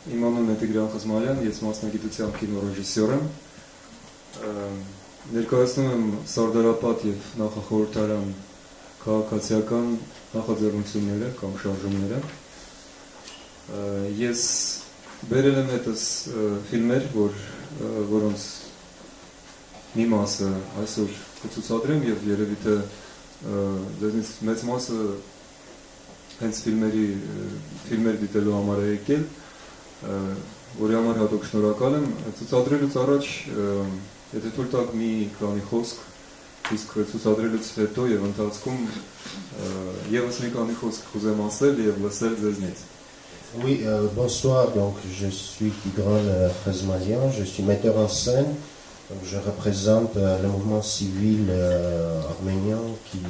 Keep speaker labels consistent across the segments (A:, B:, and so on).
A: Իմ անունն է Տիգրան Խզմարյան, ես մասնագիտությամբ կինոռեժիսոր եմ։ Ներկայացնում եմ Սարդարապատ եւ Նախախորհրդարան քաղաքացիական նախաձեռնությունները կամ շարժումները։ Ես բերել եմ հետս ֆիլմեր, որոնց մի մասը այսօր կցուցադրեմ եւ երևի թե դրանից մեծ մասը հենց ֆիլմեր դիտելու համար է եկել, որի համար հատուկ շնորհակալ եմ։ Ցուցադրելուց առաջ, եթե թույլ տաք մի քանի խոսք, իսկ ցուցադրելուց հետո եւ ընթացքում եւս մի քանի խոսք կուզեմ ասել եւ լսել ձեզնից։
B: Oui, bonsoir, donc je suis Tigran Khazmalian, je suis metteur en scène, donc je représente le mouvement civil arménien qui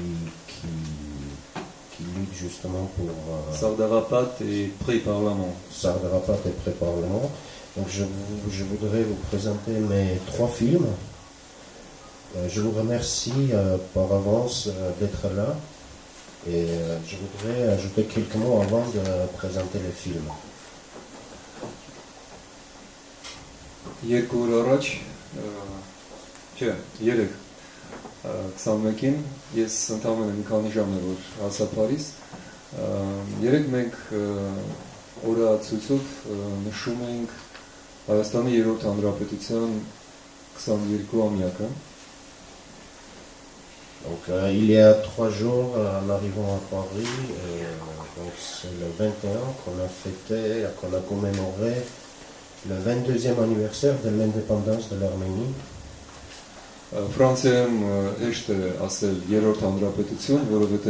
B: lutte justement pour...
A: Sardarapat et pré-parlement.
B: Sardarapat et pré-parlement. Donc je voudrais vous présenter mes 3 films. Je vous remercie par avance d'être là. Et je voudrais ajouter quelques mots avant de présenter les films.
A: Երկու օր առաջ, չէ, 21-ին ես ընդամենը մի քանի ժամ է որ հասա Փարիզ, երեք մենք օրացույցով նշում էինք Հայաստանի 3-րդ Հանրապետության 22-ամյակը.
B: Donc il y a 3 jours en arrivant à Paris, donc c'est le 21 qu'on a fêté, qu'on a commémoré le 22e anniversaire de l'indépendance de l'Arménie.
A: Ֆրանսիայում հեշտ է ասել 3-րդ հանրապետություն, որովհետև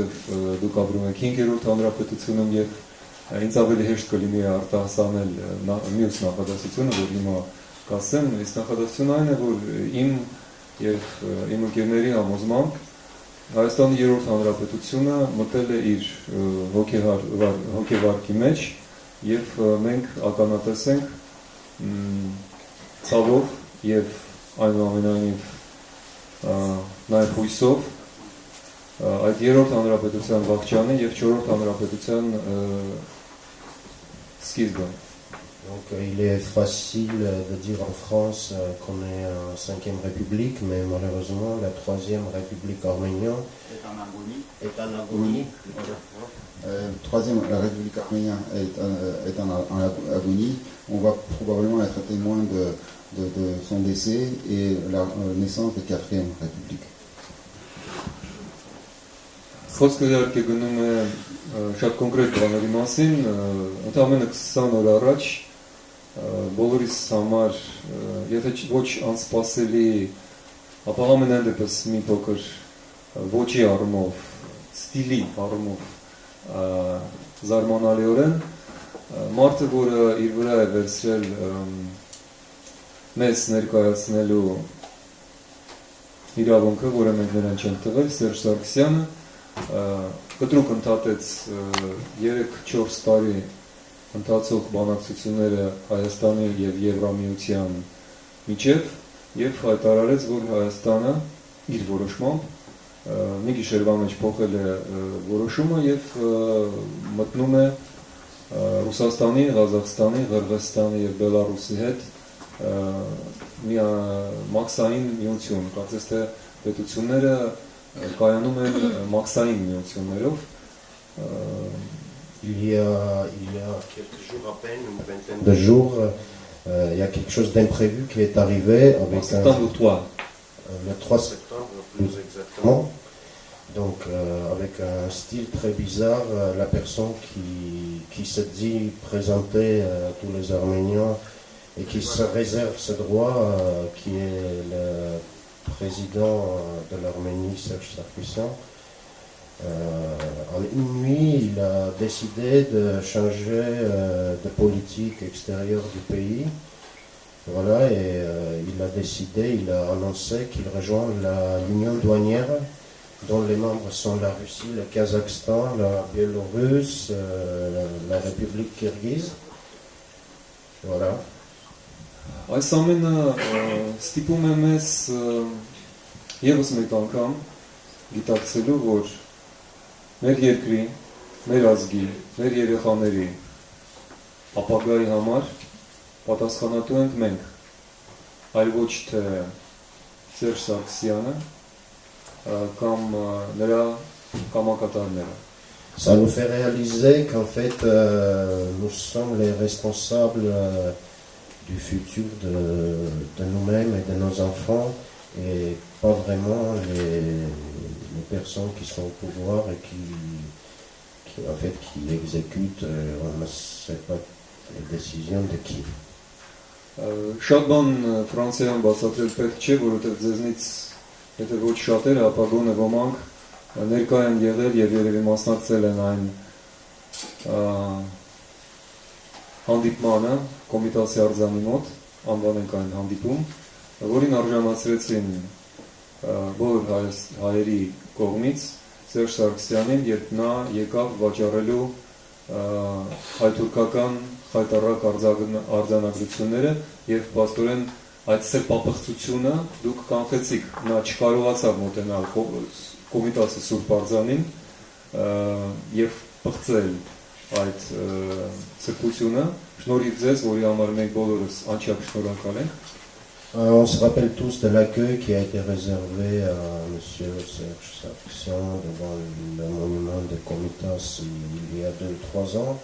A: դուք ապրում եք 5-րդ հանրապետությունում եւ ինձ ավելի հեշտ կլինի արտահասանել մյուս նախադասությունը, որ հիմա կասեմ, այս նախադասությունը այն է, որ իմ եւ իմ ընկերների համոզմամբ Հայաստանի 3-րդ հանրապետությունը մտել է իր հոգեվարկի մեջ եւ մենք ականատես ենք ցավով եւ այնուամենայնիվ նաև հույսով այդ 3-րդ հանրապետության վաղճանը եւ 4-րդ հանրապետության սկիզբը.
B: Donc il est facile de dire en France qu'on est en 5e République, mais malheureusement la 3e République arménienne est en agonie.
C: La 3e République arménienne est en agonie. On va probablement être témoin de son décès et la naissance de 4e République.
A: Խոսքը իհարկե գնում է շատ կոնկրետ բաների մասին, ընդամենը 20 օր առաջ բոլորիս համար, եթե ոչ անսպասելի, ապա ամենայն դեպս մի փոքր ոճի առումով, ստիլի առումով զարմանալիորեն մարդը, որը իր վրա է վերցրել մեզ ներկայացնելու իրավունքը, որը մենք նրան չենք տվել, Սերժ Սարգսյանը կտրուկ ընդհատեց 3-4 տարի ընթացող բանակցությունները Հայաստանի եւ Եվրամիության միջև եւ հայտարարեց, որ Հայաստանը իր որոշմամբ մի գիշերվա մեջ փոխել է որոշումը եւ մտնում է Ռուսաստանի, Ղազախստանի, Ղրղստանի եւ Բելարուսի հետ մի մաքսային միություն, կարծես թե պետությունները կայանում են մաքսային միություններով.
B: Il y a quelques jours à peine, une vingtaine de jours, il y a quelque chose d'imprévu qui est arrivé avec
A: le
B: 3 septembre plus exactement. Donc avec un style très bizarre, la personne qui se dit présenter tous les Arméniens et qui se réserve ce droit, qui est le président de l'Arménie, Serge Sarkisyan. En une nuit, il a décidé de changer de politique extérieure du pays. Voilà, et il a annoncé qu'il rejoint l'Union douanière, dont les membres sont la Russie, le Kazakhstan, la Biélorusse, la République kirghize. Voilà.
A: Այս ամենը ստիպում է մեզ եւս մեկ անգամ գիտակցելու, որ մեր երկրի, մեր ազգի, մեր երեխաների ապագայի համար պատասխանատու ենք մենք, այլ ոչ թե Սերժ Սարգսյանը կամ նրա կամակատարները։
B: Ça nous fait réaliser qu'en fait, nous sommes les responsables du futur de nous-mêmes et de nos enfants, et pas vraiment les personnes qui sont au pouvoir et qui exécutent, on ne sait pas les décisions de qui.
A: Շատ բան Ֆրանսիայում բացատրել պետք չէ, որովհետև ձեզնից եթե ոչ շատերը, ապա գոնե ոմանք ներկա են եղել եւ երևի մասնակցել են այն հանդիպմանը Կոմիտասի արձանի մոտ, անվանենք այն հանդիպում, որին արժանացրեցին բոլոր հայերի կողմից Սերժ Սարգսյանին, երբ նա եկավ վաճառելու հայ-թուրքական խայտառակ արձանագրությունները եւ պաստորեն այդ սրբապղծությունը դուք կանխեցիք, նա չկարողացավ մոտենալ Կոմիտասի Սուրբ արձանին եւ պղծել այդ սրբությունը, շնորհիվ ձեզ, որի համար մենք բոլորս անչափ շնորհակալ ենք։
B: On se rappelle tous de l'accueil qui a été réservé à M. Serge Sargsyan devant le monument de Komitas il y a 2 ou 3 ans,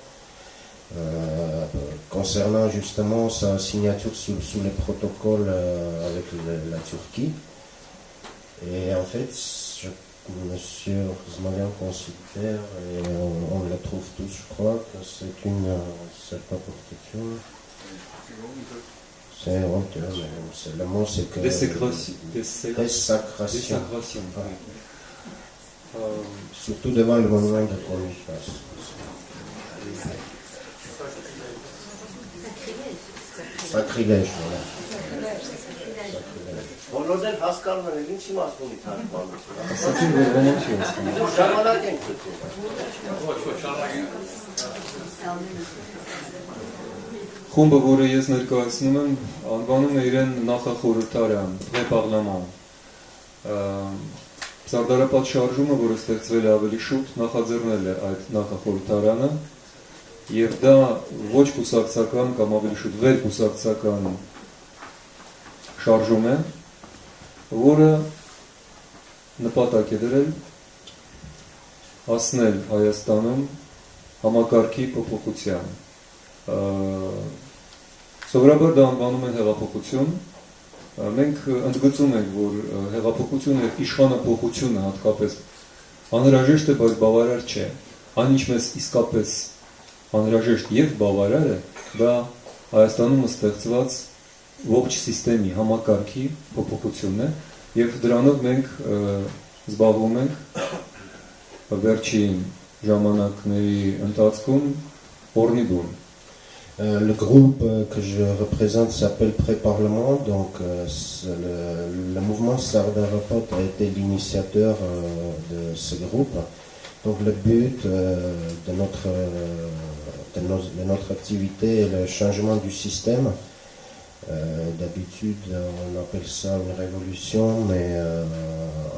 B: concernant justement sa signature sous les protocoles avec la Turquie. Et en fait, M. Zmalian considère, et on le trouve tous, je crois, que c'est pas protection. C'est honteux, mais le mot c'est que... Désécration. Surtout devant le monument de Komitas. Sacrilège, voilà.
D: Բոլորներ հասկանում են, ինչ իմաստունի թարգմանությունը։
A: Ասացին, որ ոմանք չի հասկանում։
D: Որ ժամանակ ենք գտնում։
A: Խումբը, որը ես ներկայացնում եմ, անվանում է իրեն նախախորհրդարան, պարլաման։ Սարդարապատ շարժումը, որը ստեղծվել է ավելի շուտ, նախաձեռնել է այդ նախախորհրդարանը, եւ դա ոչ կուսակցական կամ ավելի շուտ վերկուսակցական շարժում է, որը նպատակ է դրել հասնել Հայաստանում համակարգի փոփոխության։ Սովորաբար դա անվանում են հեղափոխություն։ Մենք ընդգծում ենք, որ հեղափոխությունը եւ իշխանափոխությունը հատկապես անհրաժեշտ է, բայց բավարար չէ։ Այն ինչ մեզ իսկապես անհրաժեշտ եւ բավարար է, դա Հայաստանում ստեղծված ողջ համակարգի համակարգի փոփոխությունն է եւ դրանով մենք զբաղվում ենք վերջին ժամանակների ընթացքում օրնիդուն։
B: Le groupe que je représente s'appelle Pré-Parlement, donc le mouvement Sardarapat a été l'initiateur de ce groupe. Donc le but de notre activité est le changement du système. D'habitude on appelle ça une révolution, mais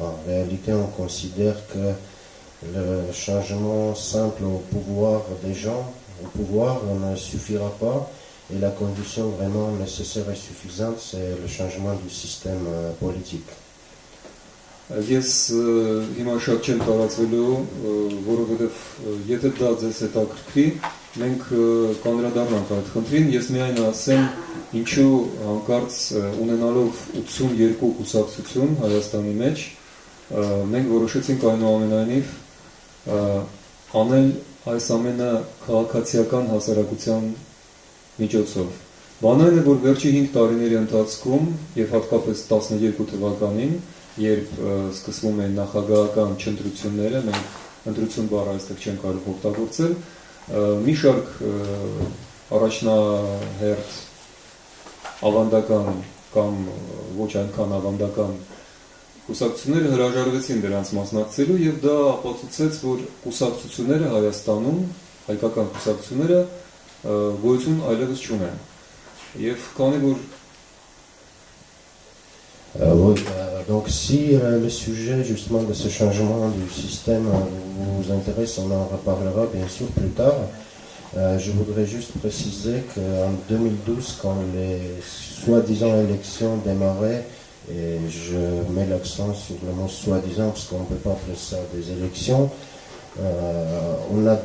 B: en réalité on considère que le changement simple au pouvoir des gens, au pouvoir, ne suffira pas, et la condition vraiment nécessaire et suffisante, c'est le changement du système politique.
A: Ես հիմա շատ չեմ տարածվելու, որովհետև եթե դա ձեզ հետաքրքրի, մենք կանդրադառնանք այդ խնդրին, ես միայն ասեմ, ինչու հանկարծ ունենալով 82 կուսակցություն Հայաստանի մեջ, մենք որոշեցինք այնուամենայնիվ անել այս ամենը քաղաքացիական հասարակության միջոցով։ Բանը այն է, որ վերջի 5 տարիների ընթացքում եւ հատկապես 12 թվականին, երբ սկսվում են նախագահական չընտրությունները, մենք ընտրություն բառը այստեղ չենք կարող օգտագործել, մի շարք առաջնահերթ ավանդական կամ ոչ այնքան ավանդական կուսակցությունները հրաժարվեցին դրանց մասնակցելու եւ դա ապացուցեց, որ կուսակցությունները Հայաստանում, հայկական կուսակցությունները գոյություն այլևս չունեն։ Եվ քանի որ
B: Donc si le sujet justement de ce changement du système vous intéresse, on en reparlera bien sûr plus tard. Je voudrais juste préciser qu'en 2012, quand les soi-disant élections démarraient, et je mets l'accent sur le mot soi-disant parce qu'on ne peut pas appeler ça des élections, on a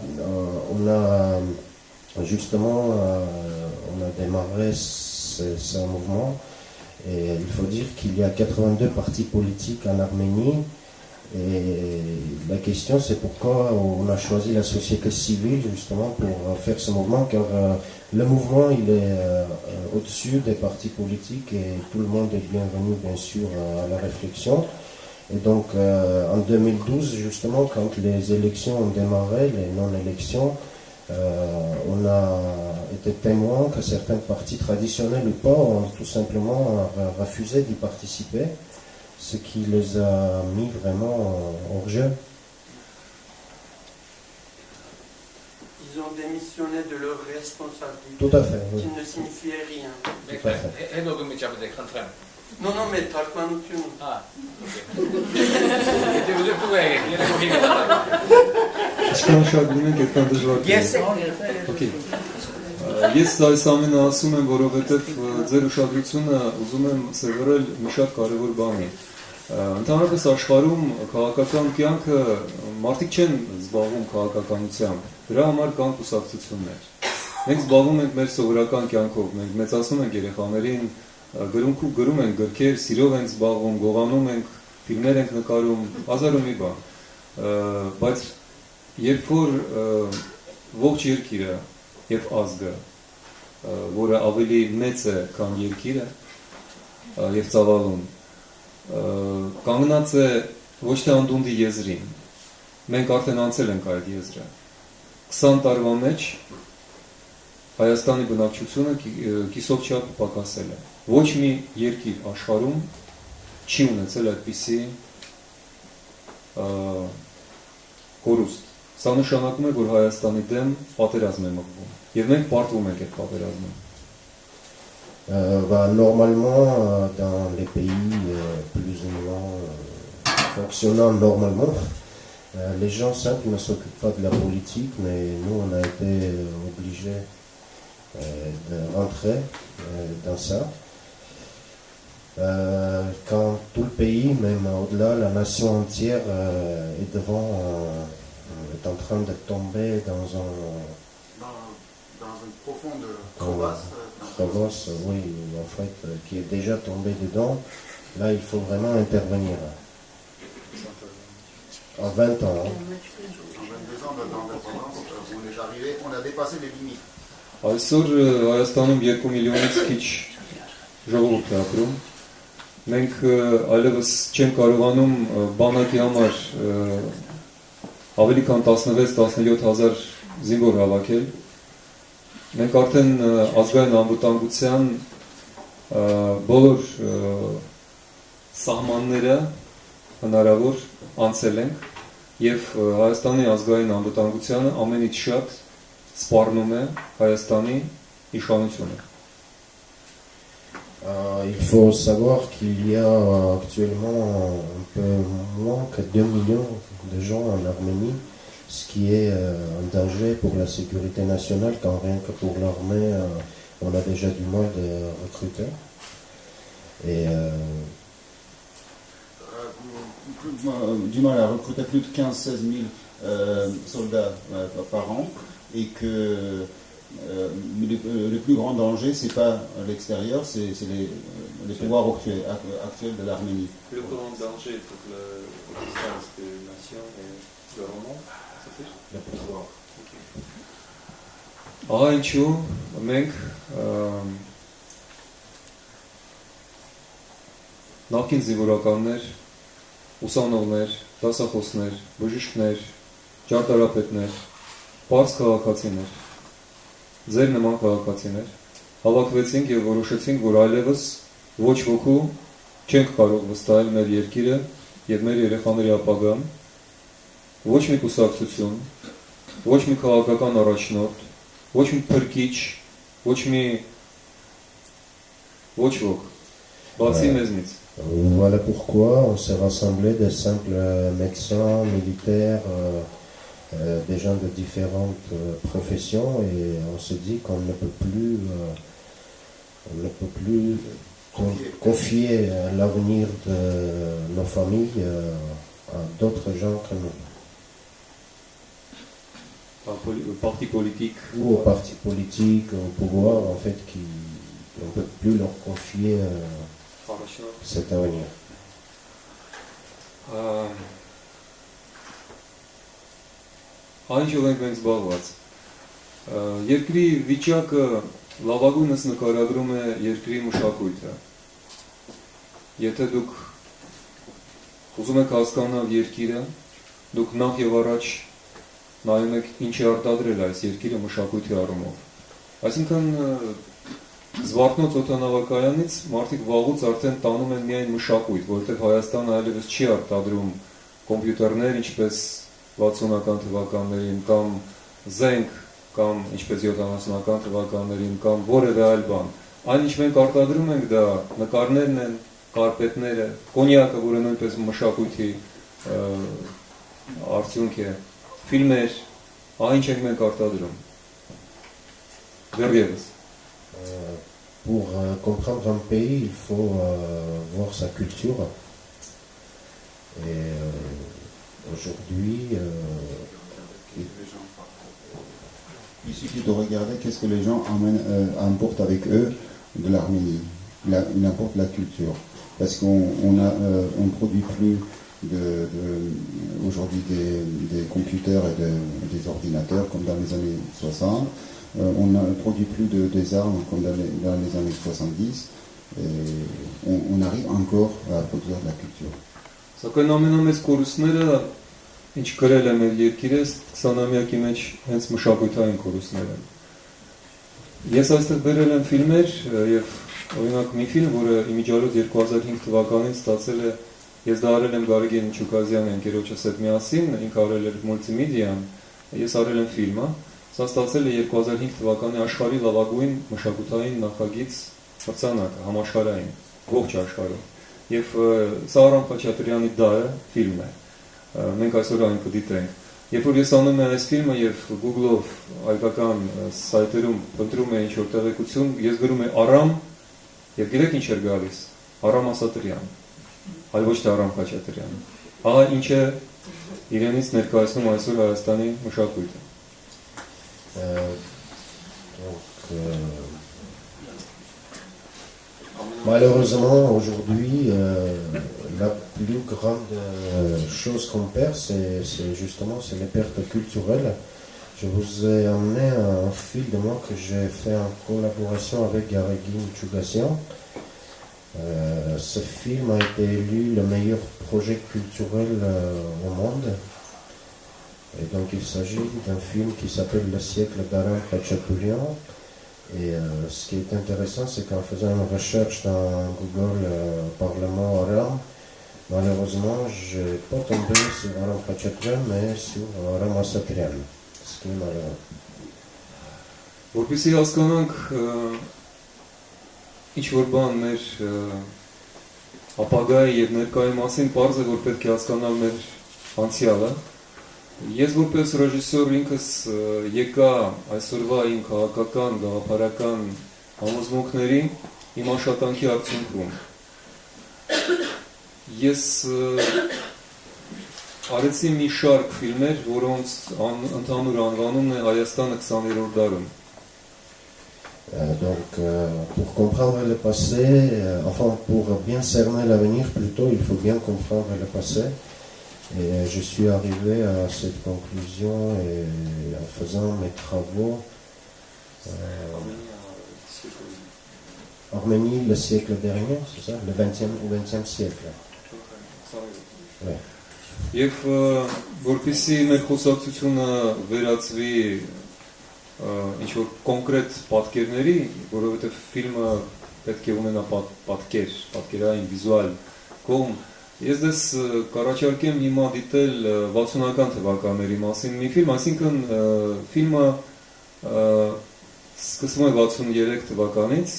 B: justement on a démarré ce mouvement, et il faut dire qu'il y a 82 partis politiques en Arménie. Et la question, c'est pourquoi on a choisi la société civile justement pour faire ce mouvement, car le mouvement il est au-dessus des partis politiques et tout le monde est bienvenu bien sûr à la réflexion. Et donc en 2012 justement, quand les élections ont démarré, les non-élections, on a été témoin que certains partis traditionnels ou pas ont tout simplement refusé d'y participer, ce qui les a mis vraiment hors jeu.
E: Ils ont démissionné de leur responsabilité.
B: Tout à fait, oui.
E: Qui ne signifiait rien.
B: Tout à fait.
E: Non, non, mais Tarkmanoutuun.
F: Ah,
A: Շնորհակալություն ենք այդքան դժվար։ Okay. Ես այս ամենը ասում եմ, որովհետև ձեր ուշադրությունը ուզում եմ սերվել մի շատ կարևոր բանի։ Ընդհանրապես աշխարհում քաղաքական կյանքը մարդիկ չեն զբաղվում քաղաքականությամբ, դրա համար կան կուսակցություններ։ Մենք զբաղվում ենք մեր սովորական կյանքով, մենք մեծացնում ենք երեխաներին, գրում ենք գրքեր, սիրով ենք զբաղվում, գողանում ենք, ֆիլմեր ենք նկարում, հազար ու մի բան։ Բայց երբ որ ողջ երկիրը եւ ազգը, որը ավելի մեծ է, քան երկիրը եւ ծավալուն, կանգնած է ոչ թե անդունդի եզրին, մենք արդեն անցել ենք այդ եզրը։ 20 տարվա մեջ Հայաստանի բնակչությունը կիսով չափ պակասել է։ Ոչ մի երկիր աշխարհում չի ունեցել այդպիսի կորուստ։ Սա նշանակում է, որ Հայաստանի դեմ պատերազմ է մղվում, եւ մենք պարտվում ենք այդ պատերազմը։
B: Normalement, dans les pays plus ou moins fonctionnant normalement, les gens simples ne s'occupent pas de la politique, mais nous, on a été obligés de rentrer dans ça. Quand tout le pays, même au-delà, la nation entière est devant, est en train de tomber dans une profonde crevasse, oui, en fait, qui est déjà tombé dedans, là, il faut vraiment intervenir. En 20 ans. Hein.
C: En 22 ans d'indépendance, on est arrivé, on a dépassé les limites.
A: Այսօր Հայաստանում 2 միլիոնից քիչ ժողովուրդ է ապրում։ Մենք այլևս չենք կարողանում բանակի համար ավելի քան 16-17 հազար զինվոր հավաքել։ Մենք արդեն ազգային անվտանգության բոլոր սահմանները հնարավոր անցել ենք եւ Հայաստանի ազգային անվտանգությանը ամենից շատ սպառնում է Հայաստանի իշխանությունը։
B: Il faut savoir qu'il y a actuellement un peu moins que 2 millions de gens en Arménie, ce qui est un danger pour la sécurité nationale, quand rien que pour l'armée, on a déjà du mal de recruter. Et
C: du mal à recruter plus de 15-16 000 soldats par an, et que le plus grand danger, c'est pas l'extérieur, c'est les pouvoirs actuels de l'Arménie.
A: Le plus grand danger pour l'existence de la nation et le roman, ça fait
B: le pouvoir.
A: Ահա ինչու մենք նախկին զինվորականներ, ուսանողներ, դասախոսներ, բժիշկներ, ճարտարապետներ, պարզ քաղաքացիներ, ձեր նման քաղաքացիներ հավաքվեցինք եւ որոշեցինք, որ այլևս ոչ ոքու չենք կարող վստահել մեր երկիրը եւ մեր երեխաների ապագան, ոչ մի կուսակցություն, ոչ մի քաղաքական առաջնորդ, ոչ մի փրկիչ, ոչ ոք, բացի մեզնից։
B: Voilà pourquoi on s'est rassemblés des simples médecins, militaires, des gens de différentes professions et on se dit qu'on ne peut plus, confier l'avenir de nos familles à d'autres gens que nous.
A: Au parti politique.
B: Ou aux partis politiques, au pouvoir, en fait, on ne peut plus leur confier cet avenir.
A: Այն ինչ ենք մենք զբաղված։ Երկրի վիճակը լավագույնս նկարագրում է երկրի մշակույթը։ Եթե դուք ուզում եք հասկանալ երկիրը, դուք նախ եւ առաջ նայում եք ինչ է արտադրել այս երկիրը մշակույթի առումով։ Այսինքն Զվարթնոց օդանավակայանից մարդիկ վաղուց արդեն տանում են միայն մշակույթ, որովհետև Հայաստանը այլևս չի արտադրում կոմպյուտերներ, ինչպես 60-ական թվականներին կամ զենք կամ ինչպես 70-ական թվականներին կամ որևէ այլ բան։ Այն ինչ մենք արտադրում ենք դա նկարներն են, կարպետները, կոնյակը, որը նույնպես մշակույթի արդյունք է, ֆիլմեր, այն ինչ ենք մենք արտադրում։ Դեռևս։
B: Pour comprendre un pays, il faut voir sa culture. Et aujourd'hui,
C: il suffit de regarder qu'est-ce que les gens emportent avec eux de l'Arménie. Ils apportent la culture. Parce qu'on ne produit plus aujourd'hui des computers et des ordinateurs comme dans les années 60. On ne produit plus des armes comme dans les années 70. Et on arrive encore à produire de la culture.
A: Սակայն ամենամեծ կորուստները, ինչ գրել է մեր երկիրը, 20-ամյակի մեջ հենց մշակութային կորուստներ են։ Ես այստեղ բերել եմ ֆիլմեր եւ օրինակ մի ֆիլմ, որը իմիջիալոց 2005 թվականին ստացել է, ես դա արել եմ Գարեգին Չուկազյանի ընկերոջս հետ միասին, ինքը արել էր մուլտիմեդիան, ես արել եմ ֆիլմը, սա ստացել է 2005 թվականի աշխարհի լավագույն մշակութային նախագիծ մրցանակը, համաշխարհային, ողջ աշխարհում։ Եվ սա Արամ Խաչատրյանի «Դարը» ֆիլմ է, մենք այսօր այն կդիտենք։ Երբ որ ես անում եմ այս ֆիլմը եւ Google-ով հայկական սայթերում փնտրում եմ ինչ-որ տեղեկություն, ես գրում եմ Արամ եւ գիտեք ինչ էր գալիս։ Արամ Ասատրյան, այլ ոչ թե Արամ Խաչատրյան։ Ահա ինչ է իրենից ներկայացնում այսօր Հայաստանի մշակույթը։
B: Malheureusement, aujourd'hui, la plus grande chose qu'on perd, c'est justement les pertes culturelles. Je vous ai amené un film que j'ai fait en collaboration avec Garegin Chougassian. Ce film a été élu le meilleur projet culturel au monde. Et donc il s'agit d'un film qui s'appelle Le siècle d'Aram Khachaturian. Et ce qui est intéressant, c'est qu'en faisant une recherche dans Google par le mot Aram, malheureusement, je n'ai pas tombé sur Aram Khachaturian, mais sur Aram Asatrian. Ce qui est malheureux.
A: Որպեսզի հասկանանք ինչ-որ բան մեր ապագայի եւ ներկայի մասին, պարզ է, որ պետք է հասկանալ մեր անցյալը։ Ես որպես ռեժիսոր ինքս եկա այսօրվա իմ քաղաքական, գաղափարական համոզմունքներին իմ աշխատանքի արդյունքում։ Ես արեցի մի շարք ֆիլմեր, որոնց ընդհանուր անվանումն է Հայաստանը 20-րդ դարում։
B: Donc, pour comprendre le passé, enfin, pour bien cerner l'avenir, plutôt, il faut bien comprendre le passé. Et je suis arrivé à cette conclusion et en faisant mes travaux. Arménie, le siècle dernier, c'est ça, le 20e siècle. Ouais.
A: Եվ որպեսզի մեր խոսակցությունը վերածվի ինչ-որ կոնկրետ պատկերների, որովհետև ֆիլմը պետք է ունենա պատկերային, վիզուալ կողմ, ես դες կառաջարկեմ հիմա դիտել 60-ական թվականների մասին մի ֆիլմ, այսինքն ֆիլմը սկսվում է 63 թվականից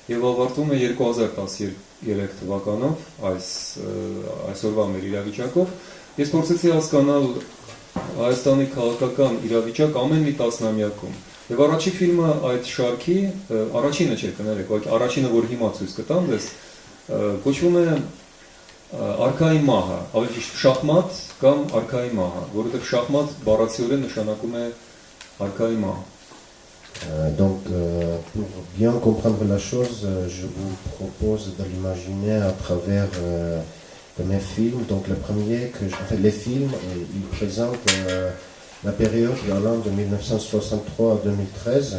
A: եւ ավարտվում է 2013 թվականով այսօրվա մեր իրավիճակով։ Ես փորձեցի հասկանալ Հայաստանի քաղաքական իրավիճակ ամեն մի տասնամյակում։ Եվ առաջի ֆիլմը այդ շարքի առաջինը չէ, կներեք, ուղղակի առաջինը, որ հիմա ցույց կտամ դες, կոչվում է Արքայի մահը, ավելի ճիշտ շախմատ կամ Արքայի մահը, որովհետև շախմատ բառացիորեն նշանակում է Արքայի մահ։
B: Donc, pour bien comprendre la chose, je vous propose de l'imaginer à travers de mes films. Donc, le premier les films, ils présentent la période allant de 1963 à 2013.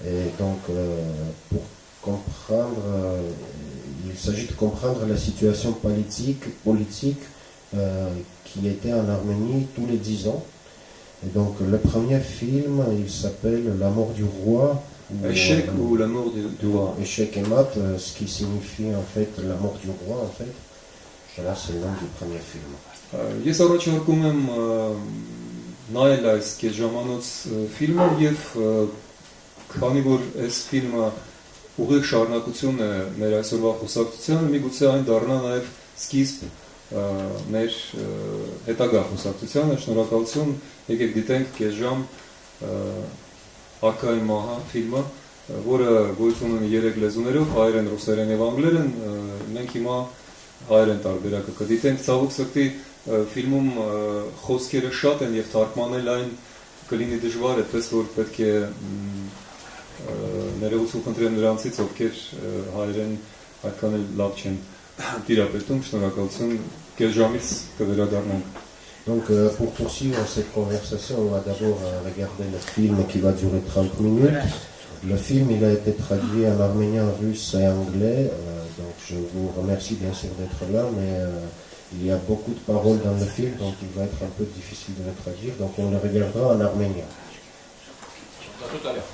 B: Et donc, pour comprendre, il s'agit de comprendre la situation politique qui était en Arménie tous les 10 ans. Et donc, le premier film, il s'appelle La mort du roi.
A: Échec ou La mort du roi.
B: Échec et mat, ce qui signifie en fait la mort du roi, en fait. Et là, c'est le nom du premier film.
A: Ես առաջարկում եմ նայել այս կեժամանոց ֆիլմը եւ քանի որ այս ֆիլմը ուղիղ շարունակություն է մեր այսօրվա խոսակցությանը, միգուցե այն դառնա նաեւ սկիզբ մեր հետագա խոսակցությանը, շնորհակալություն, եկեք դիտենք կեժամ Արքայի մահը ֆիլմը, որը գոյություն ունի 3 լեզուներով, հայերեն, ռուսերեն եւ անգլերեն, մենք հիմա հայերեն տարբերակը կդիտենք, ցավոք սրտի ֆիլմում խոսքերը շատ են եւ թարգմանել այն կլինի դժվար, այդպես որ պետք է ներողություն խնդրեմ նրանցից, ովքեր հայերեն այդքան էլ լավ չեն տիրապետում, շնորհակալություն, կես ժամից կվերադառնանք։
B: Donc, pour poursuivre cette conversation, on va d'abord regarder le film qui va durer 30 minutes. Le film, il a été traduit en arménien, russe et anglais. Donc, je vous remercie bien sûr d'être là, mais il y a beaucoup de paroles dans le film, donc il va être un peu difficile de le traduire. Donc, on le regardera en arménien.
F: À tout à l'heure.